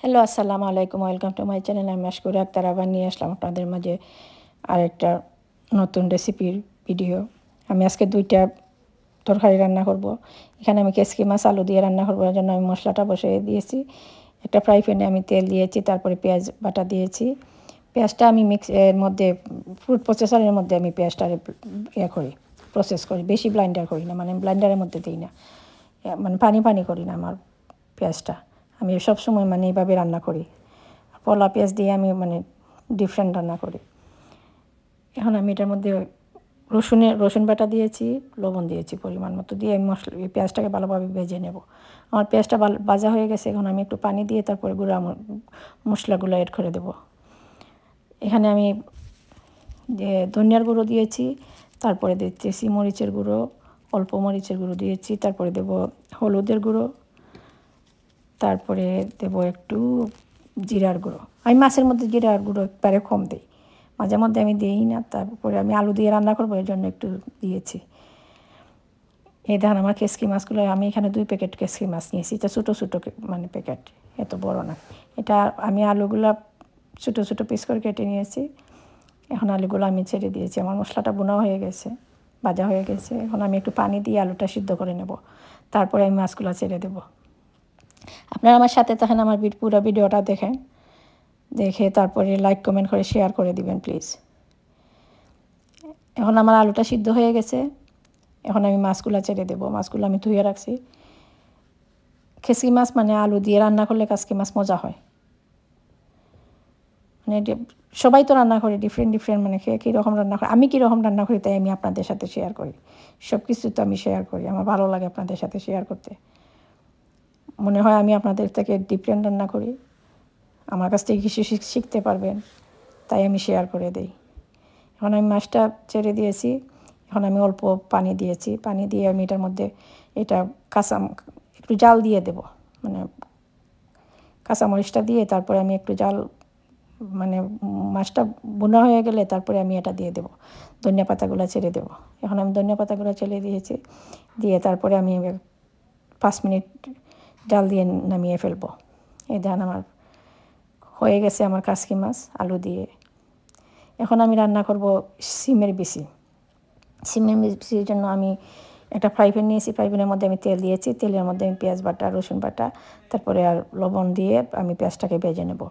Hello, আসসালামু আলাইকুম। Welcome to my channel. আমি মাশকুরা আক্তার আবার নিয়ে আসলাম আপনাদের মাঝে আরেকটা নতুন রেসিপির ভিডিও। আমি আজকে 2টা তরকারি রান্না করব। এখানে আমি কেসকি মাছ আলু দিয়ে রান্না করব, এর জন্য আমি মশলাটা বসিয়ে দিয়েছি। একটা ফ্রাই প্যানে আমি তেল দিয়েছি, তারপরে পেঁয়াজ বাটা দিয়েছি। পেঁয়াজটা আমি এর মধ্যে ফুড প্রসেসরের মধ্যে আমি পেঁয়াজটা করি, প্রসেস করি, বেশি ব্লাইন্ডার করি না, মানে ব্লাইন্ডারের মধ্যে দিই না, মানে পানি পানি করি না আমার পেঁয়াজটা। আমি সবসময় মানে এইভাবে রান্না করি। পলা পেঁয়াজ দিয়ে আমি মানে ডিফারেন্ট রান্না করি। এখন আমি এটার মধ্যে রসুন বাটা দিয়েছি, লবণ দিয়েছি পরিমাণ মতো, দিয়ে আমি এই পেঁয়াজটাকে ভালোভাবে ভেজে নেব। আমার পেঁয়াজটা ভাজা হয়ে গেছে, এখন আমি একটু পানি দিয়ে তারপরে গুঁড়া মশলাগুলো অ্যাড করে দেব। এখানে আমি ধনিয়ার গুঁড়ো দিয়েছি, তারপরে দিচ্ছি মরিচের গুঁড়ো, অল্প মরিচের গুঁড়ো দিয়েছি, তারপরে দেব হলুদের গুঁড়ো, তারপরে দেব একটু জিরার গুঁড়ো। আমি মাছের মধ্যে জিরার গুঁড়ো একবারে কম দিই, মাঝে মধ্যে আমি দিই না। তারপরে আমি আলু দিয়ে রান্না করবো, এর জন্য একটু দিয়েছি। এই দেখেন আমার কেসকি মাছগুলো, আমি এখানে 2 প্যাকেট কেসকি মাছ নিয়েছি। এটা ছোটো ছোটো মানে প্যাকেট, এত বড় না। এটা আমি আলুগুলো ছোটো ছোটো পিস করে কেটে নিয়েছি। এখন আলুগুলো আমি ছেড়ে দিয়েছি। আমার মশলাটা বোনা হয়ে গেছে, ভাজা হয়ে গেছে। এখন আমি একটু পানি দিয়ে আলুটা সিদ্ধ করে নেব, তারপরে আমি মাছগুলো ছেড়ে দেবো। আপনারা আমার সাথে থাকেন, আমার পুরো ভিডিওটা দেখেন, দেখে তারপরে লাইক কমেন্ট করে শেয়ার করে দিবেন প্লিজ। এখন আমার আলুটা সিদ্ধ হয়ে গেছে, এখন আমি মাছগুলো ছেড়ে দেবো। মাছগুলো আমি ধুয়ে রাখছি। খেসকি মাছ মানে আলু দিয়ে রান্না করলে কাসকি মাছ মজা হয়। মানে সবাই তো রান্না করে ডিফারেন্ট ডিফারেন্ট, মানে কীরকম রান্না করে, আমি কীরকম রান্না করি তাই আমি আপনাদের সাথে শেয়ার করি। সব কিছু তো আমি শেয়ার করি, আমার ভালো লাগে আপনাদের সাথে শেয়ার করতে। মনে হয় আমি আপনাদের থেকে ডিফারেন্ট রান্না করি, আমার কাছ থেকে কিছু শিখতে পারবেন, তাই আমি শেয়ার করে দিই। এখন আমি মাছটা ছেড়ে দিয়েছি, এখন আমি অল্প পানি দিয়েছি। পানি দিয়ে আমি এটার মধ্যে এটা একটু জাল দিয়ে দেব, মানে কাঁচামরিচটা দিয়ে তারপরে আমি একটু জাল, মানে মাছটা বোনা হয়ে গেলে তারপরে আমি এটা দিয়ে দেব, ধনিয়া পাতাগুলো ছেড়ে দেব। এখন আমি ধনিয়া পাতাগুলো ছেড়ে দিয়েছি, দিয়ে তারপরে আমি 5 মিনিট জাল দিয়ে নামিয়ে ফেলবো। এই ধান আমার হয়ে গেছে, আমার কাসকি মাছ আলু দিয়ে। এখন আমি রান্না করব সিমের বিচি। সিমের বিচির জন্য আমি একটা ফ্রাই প্যান নিয়েছি। ফ্রাই প্যানের মধ্যে আমি তেল দিয়েছি, তেলের মধ্যে আমি পেঁয়াজ বাটা, রসুন বাটা, তারপরে আর লবণ দিয়ে আমি পেঁয়াজটাকে ভেজে নেব।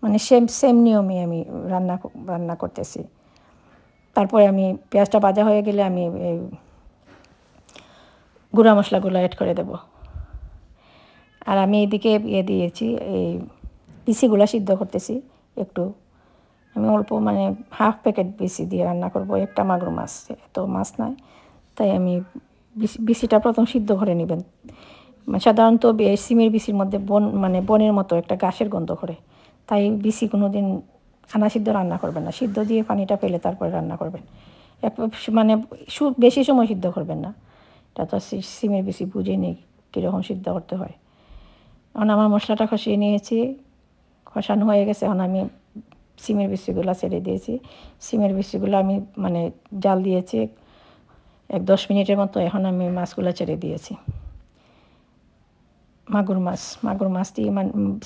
মানে সেম নিয়মে আমি রান্না করতেছি। তারপরে আমি পেঁয়াজটা ভাজা হয়ে গেলে আমি এই গুঁড়া মশলাগুলো অ্যাড করে দেব। আর আমি এদিকে দিয়েছি, এই বিচিগুলো সিদ্ধ করতেছি একটু। আমি অল্প মানে হাফ প্যাকেট বিচি দিয়ে রান্না করব, একটা মাগুর মাছ, এত মাছ নয়, তাই আমি বিচিটা প্রথম সিদ্ধ করে নেবেন। সাধারণত সিমের বিচির মধ্যে মানে বনের মতো একটা ঘাসের গন্ধ করে, তাই বিচি কোনো দিন আনা সিদ্ধ রান্না করবেন না। সিদ্ধ দিয়ে পানিটা পেলে তারপরে রান্না করবেন, মানে বেশি সময় সিদ্ধ করবেন না। এটা তো সিমের বিচি বুঝে নেই কীরকম সিদ্ধ করতে হয়। এখন আমার মশলাটা কষিয়ে নিয়েছি, কষানো হয়ে গেছে। এখন আমি সিমের বিচিগুলো ছেড়ে দিয়েছি। সিমের বিচিগুলো আমি মানে জাল দিয়েছি 10 মিনিটের মতো। এখন আমি মাছগুলো ছেড়ে দিয়েছি। মাগুর মাছ দিয়ে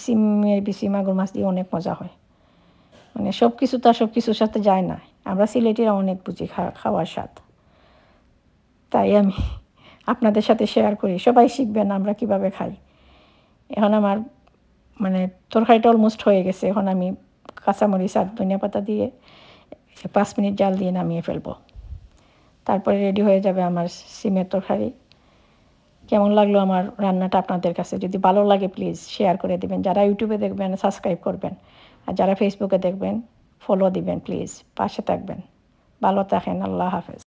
সিমের বিচি মাগুর মাছ দিয়ে অনেক মজা হয়। মানে সব কিছু তো আর সব কিছুর সাথে যায় না, আমরা সিলেটিরা অনেক বুঝি খাওয়ার স্বাদ, তাই আমি আপনাদের সাথে শেয়ার করি। সবাই শিখবেন আমরা কিভাবে খাই। এখন আমার মানে তরকারিটা অলমোস্ট হয়ে গেছে। এখন আমি কাঁচামরিচ আর ধনিয়া পাতা দিয়ে 5 মিনিট জাল দিয়ে নামিয়ে ফেলবো। তারপরে রেডি হয়ে যাবে আমার সিমের তরকারি। কেমন লাগলো আমার রান্নাটা আপনাদের কাছে? যদি ভালো লাগে প্লিজ শেয়ার করে দিবেন। যারা ইউটিউবে দেখবেন সাবস্ক্রাইব করবেন, আর যারা ফেসবুকে দেখবেন ফলো দিবেন প্লিজ, পাশে থাকবেন। ভালো থাকেন, আল্লাহ হাফেজ।